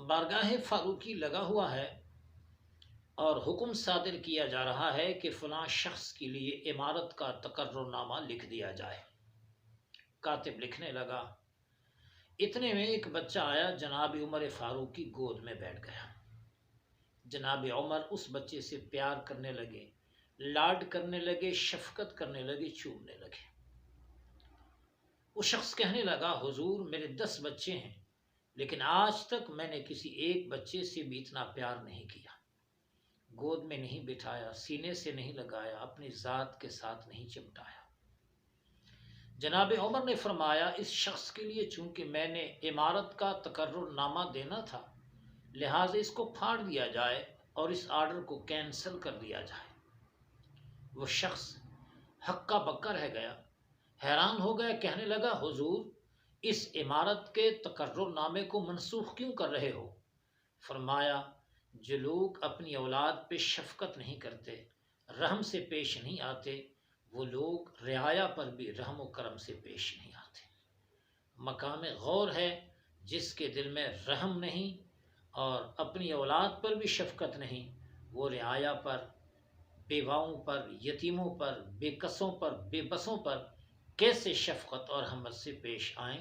بارگاہ فاروقی لگا ہوا ہے اور حکم صادر کیا جا رہا ہے کہ فلاں شخص کے لیے عمارت کا تقرر نامہ لکھ دیا جائے۔ کاتب لکھنے لگا، اتنے میں ایک بچہ آیا، جناب عمر فاروق کی گود میں بیٹھ گیا۔ جناب عمر اس بچے سے پیار کرنے لگے، لاڈ کرنے لگے، شفقت کرنے لگے، چومنے لگے۔ وہ شخص کہنے لگا، حضور میرے 10 بچے ہیں، لیکن آج تک میں نے کسی ایک بچے سے بھی اتنا پیار نہیں کیا، گود میں نہیں بٹھایا، سینے سے نہیں لگایا، اپنی ذات کے ساتھ نہیں چمٹایا۔ جناب عمر نے فرمایا، اس شخص کے لیے چونکہ میں نے عمارت کا تقرر نامہ دینا تھا، لہٰذا اس کو پھاڑ دیا جائے اور اس آرڈر کو کینسل کر دیا جائے۔ وہ شخص ہکا بکا رہ گیا، حیران ہو گیا، کہنے لگا، حضور اس عمارت کے تقرر نامے کو منسوخ کیوں کر رہے ہو؟ فرمایا، جو لوگ اپنی اولاد پہ شفقت نہیں کرتے، رحم سے پیش نہیں آتے، وہ لوگ رعایا پر بھی رحم و کرم سے پیش نہیں آتے۔ مقام غور ہے جس کے دل میں رحم نہیں اور اپنی اولاد پر بھی شفقت نہیں، وہ رعایا پر، بیواؤں پر، یتیموں پر، بے کسوں پر، بے بسوں پر کیسے شفقت اور رحمت سے پیش آئیں؟